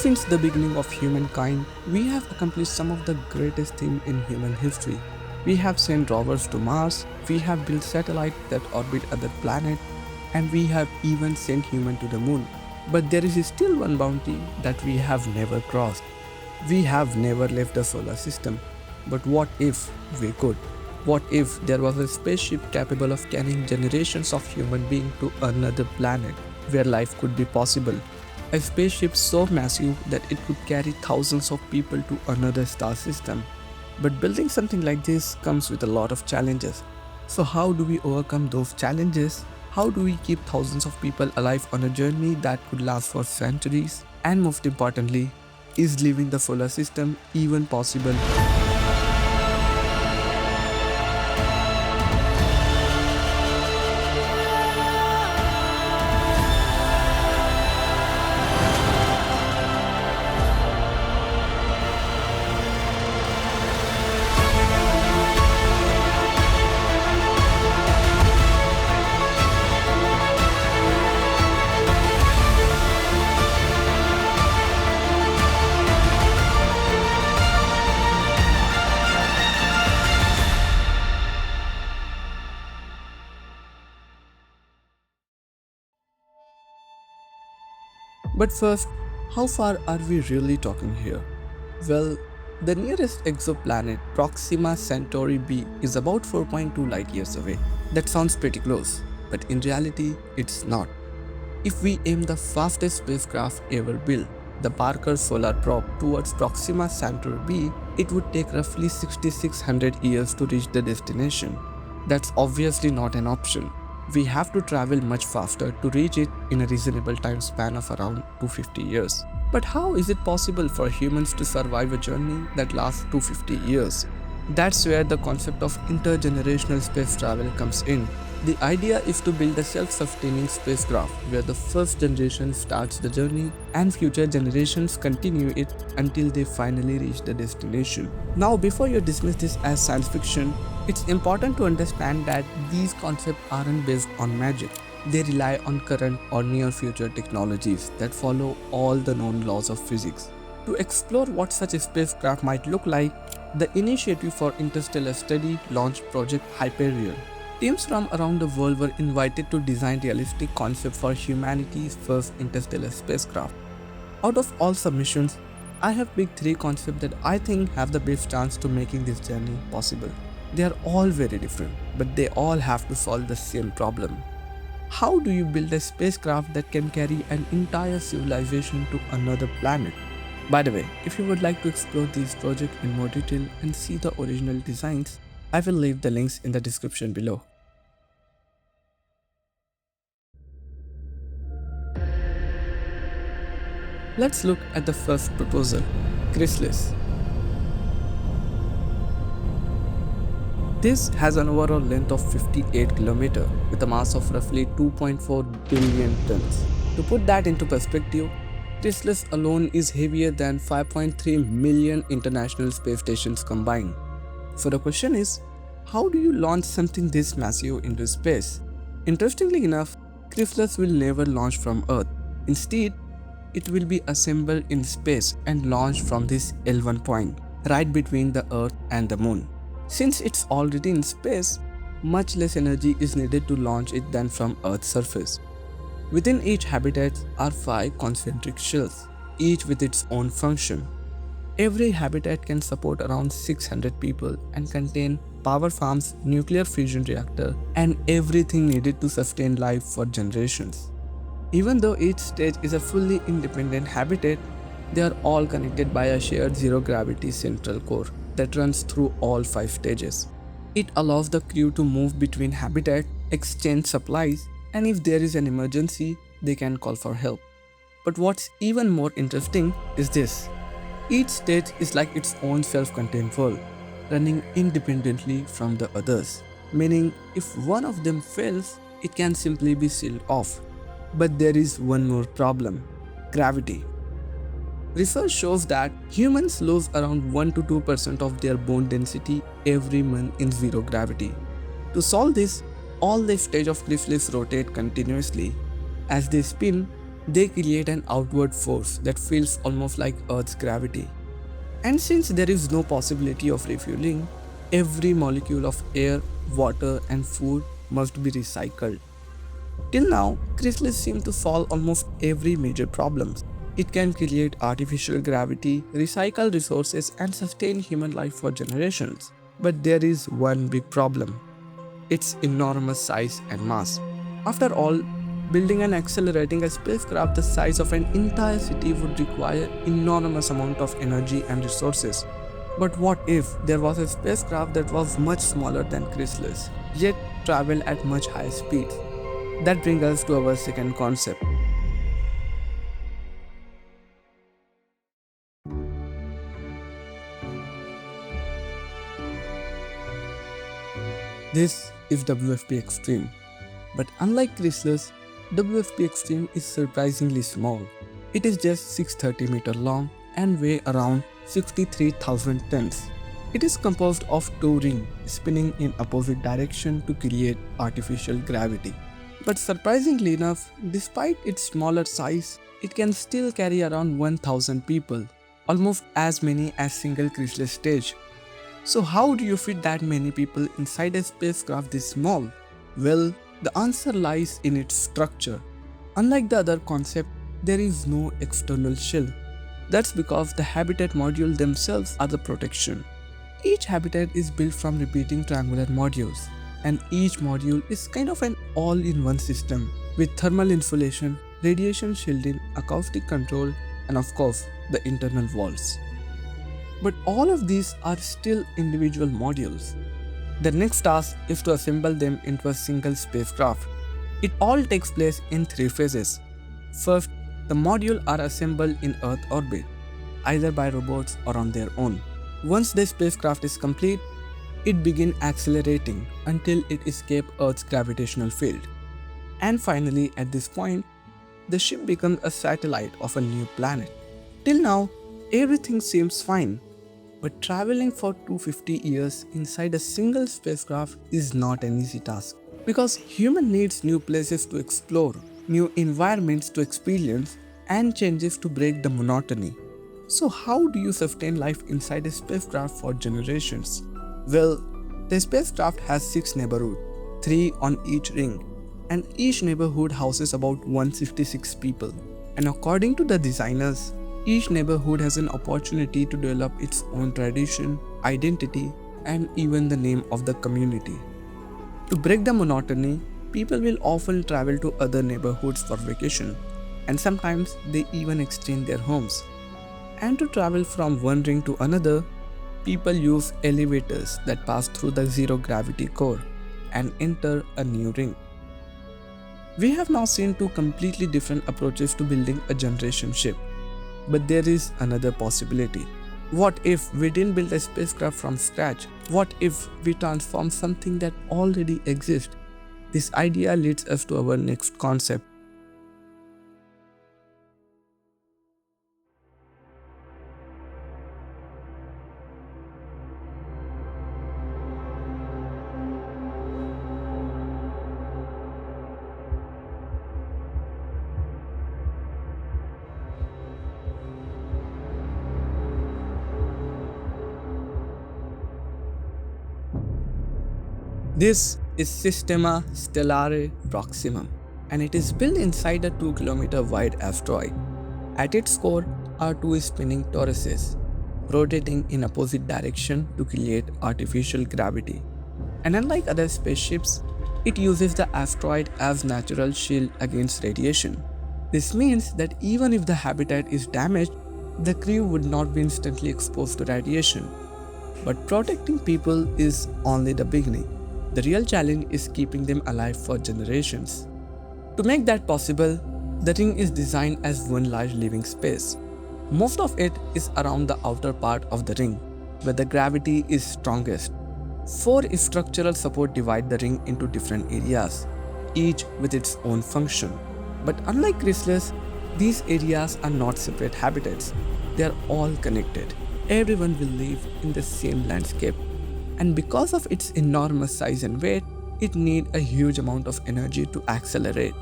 Since the beginning of humankind, we have accomplished some of the greatest things in human history. We have sent rovers to Mars, we have built satellites that orbit other planets, and we have even sent humans to the moon. But there is still one boundary that we have never crossed. We have never left the solar system. But what if we could? What if there was a spaceship capable of carrying generations of human beings to another planet where life could be possible? A spaceship so massive that it could carry thousands of people to another star system. But building something like this comes with a lot of challenges. So how do we overcome those challenges? How do we keep thousands of people alive on a journey that could last for centuries? And most importantly, is leaving the solar system even possible? But first, how far are we really talking here? Well, the nearest exoplanet, Proxima Centauri b, is about 4.2 light years away. That sounds pretty close, but in reality, it's not. If we aim the fastest spacecraft ever built, the Parker Solar Probe, towards Proxima Centauri b, it would take roughly 6600 years to reach the destination. That's obviously not an option. We have to travel much faster to reach it in a reasonable time span of around 250 years. But how is it possible for humans to survive a journey that lasts 250 years? That's where the concept of intergenerational space travel comes in. The idea is to build a self-sustaining spacecraft where the first generation starts the journey and future generations continue it until they finally reach the destination. Now, before you dismiss this as science fiction, it's important to understand that these concepts aren't based on magic. They rely on current or near future technologies that follow all the known laws of physics. To explore what such a spacecraft might look like, the Initiative for Interstellar Study launched Project Hyperion. Teams from around the world were invited to design realistic concepts for humanity's first interstellar spacecraft. Out of all submissions, I have picked 3 concepts that I think have the best chance to making this journey possible. They are all very different, but they all have to solve the same problem. How do you build a spacecraft that can carry an entire civilization to another planet? By the way, if you would like to explore these projects in more detail and see the original designs, I will leave the links in the description below. Let's look at the first proposal, Chrysalis. This has an overall length of 58 km with a mass of roughly 2.4 billion tons. To put that into perspective, Chrysalis alone is heavier than 5.3 million international space stations combined. So the question is, how do you launch something this massive into space? Interestingly enough, Chrysalis will never launch from Earth. Instead, it will be assembled in space and launched from this L1 point, right between the Earth and the Moon. Since it's already in space, much less energy is needed to launch it than from Earth's surface. Within each habitat are 5 concentric shells, each with its own function. Every habitat can support around 600 people and contain power farms, nuclear fusion reactor, and everything needed to sustain life for generations. Even though each stage is a fully independent habitat, they are all connected by a shared zero-gravity central core that runs through all 5 stages. It allows the crew to move between habitats, exchange supplies, and if there is an emergency, they can call for help. But what's even more interesting is this. Each stage is like its own self-contained world, running independently from the others, meaning if one of them fails, it can simply be sealed off. But there is one more problem: gravity. Research shows that humans lose around 1 to 2% of their bone density every month in zero gravity. To solve this, all the stages of Chrysalis rotate continuously. As they spin, they create an outward force that feels almost like Earth's gravity. And since there is no possibility of refueling, every molecule of air, water, and food must be recycled. Till now, Chrysalis seems to solve almost every major problem. It can create artificial gravity, recycle resources, and sustain human life for generations. But there is one big problem: its enormous size and mass. After all, building and accelerating a spacecraft the size of an entire city would require enormous amount of energy and resources. But what if there was a spacecraft that was much smaller than Chrysalis, yet traveled at much higher speeds? That brings us to our second concept. This is WFP Extreme. But unlike Chrysalis, WFP Extreme is surprisingly small. It is just 630 meters long and weigh around 63,000 tons. It is composed of two rings spinning in opposite direction to create artificial gravity. But surprisingly enough, despite its smaller size, it can still carry around 1,000 people, almost as many as single Chrysalis stage. So how do you fit that many people inside a spacecraft this small? Well, the answer lies in its structure. Unlike the other concept, there is no external shell. That's because the habitat module themselves are the protection. Each habitat is built from repeating triangular modules, and each module is kind of an all-in-one system with thermal insulation, radiation shielding, acoustic control, and of course, the internal walls. But all of these are still individual modules. The next task is to assemble them into a single spacecraft. It all takes place in three phases. First, the modules are assembled in Earth orbit, either by robots or on their own. Once the spacecraft is complete, it begins accelerating until it escapes Earth's gravitational field. And finally, at this point, the ship becomes a satellite of a new planet. Till now, everything seems fine. But traveling for 250 years inside a single spacecraft is not an easy task. Because human needs new places to explore, new environments to experience, and changes to break the monotony. So how do you sustain life inside a spacecraft for generations? Well, the spacecraft has 6 neighborhoods, 3 on each ring, and each neighborhood houses about 166 people. And according to the designers, each neighborhood has an opportunity to develop its own tradition, identity, and even the name of the community. To break the monotony, people will often travel to other neighborhoods for vacation, and sometimes they even exchange their homes. And to travel from one ring to another, people use elevators that pass through the zero gravity core and enter a new ring. We have now seen two completely different approaches to building a generation ship. But there is another possibility. What if we didn't build a spacecraft from scratch? What if we transform something that already exists? This idea leads us to our next concept. This is Systema Stellare Proximum, and it is built inside a 2-kilometer wide asteroid. At its core are two spinning toruses, rotating in opposite direction to create artificial gravity. And unlike other spaceships, it uses the asteroid as natural shield against radiation. This means that even if the habitat is damaged, the crew would not be instantly exposed to radiation. But protecting people is only the beginning. The real challenge is keeping them alive for generations. To make that possible, the ring is designed as one large living space. Most of it is around the outer part of the ring, where the gravity is strongest. 4 structural support divide the ring into different areas, each with its own function. But unlike Chrysalis, these areas are not separate habitats. They are all connected. Everyone will live in the same landscape. And because of its enormous size and weight, it needs a huge amount of energy to accelerate.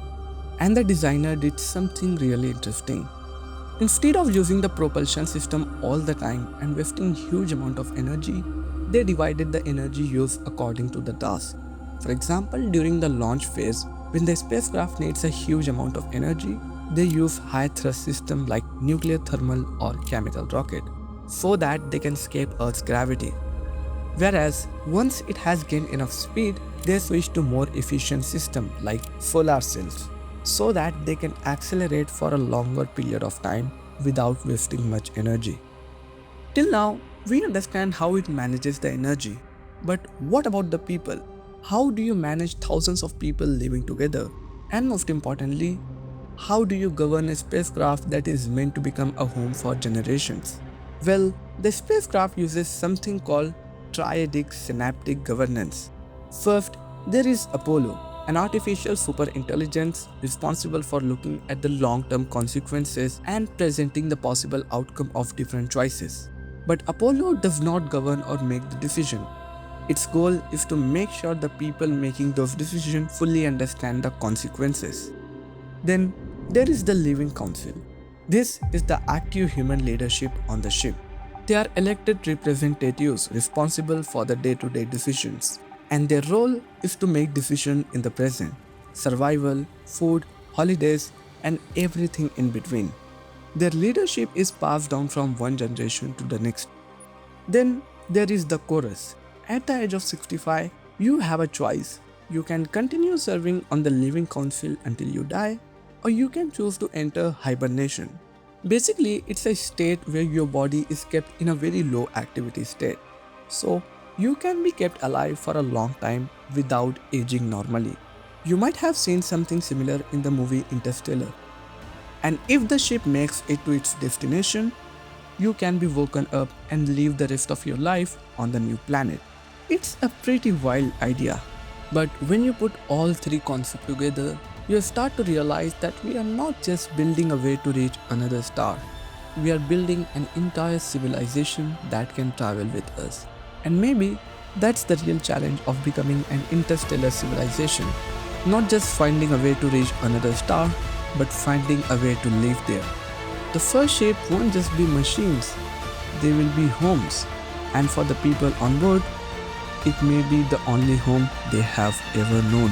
And the designer did something really interesting. Instead of using the propulsion system all the time and wasting huge amount of energy, they divided the energy use according to the task. For example, during the launch phase, when the spacecraft needs a huge amount of energy, they use high thrust system like nuclear thermal or chemical rocket so that they can escape Earth's gravity. Whereas once it has gained enough speed, they switch to more efficient system like solar cells so that they can accelerate for a longer period of time without wasting much energy. Till now, we understand how it manages the energy. But what about the people? How do you manage thousands of people living together? And most importantly, how do you govern a spacecraft that is meant to become a home for generations? Well, the spacecraft uses something called triadic synaptic governance. First, there is Apollo, an artificial superintelligence responsible for looking at the long-term consequences and presenting the possible outcome of different choices. But Apollo does not govern or make the decision. Its goal is to make sure the people making those decisions fully understand the consequences. Then there is the Living Council. This is the active human leadership on the ship. They are elected representatives responsible for the day-to-day decisions, and their role is to make decisions in the present, survival, food, holidays, and everything in between. Their leadership is passed down from one generation to the next. Then there is the chorus. At the age of 65, you have a choice. You can continue serving on the Living Council until you die, or you can choose to enter hibernation. Basically, it's a state where your body is kept in a very low activity state. So, you can be kept alive for a long time without aging normally. You might have seen something similar in the movie Interstellar. And if the ship makes it to its destination, you can be woken up and live the rest of your life on the new planet. It's a pretty wild idea. But when you put all three concepts together, you start to realize that we are not just building a way to reach another star. We are building an entire civilization that can travel with us. And maybe that's the real challenge of becoming an interstellar civilization. Not just finding a way to reach another star, but finding a way to live there. The first ship won't just be machines, they will be homes. And for the people on board, it may be the only home they have ever known.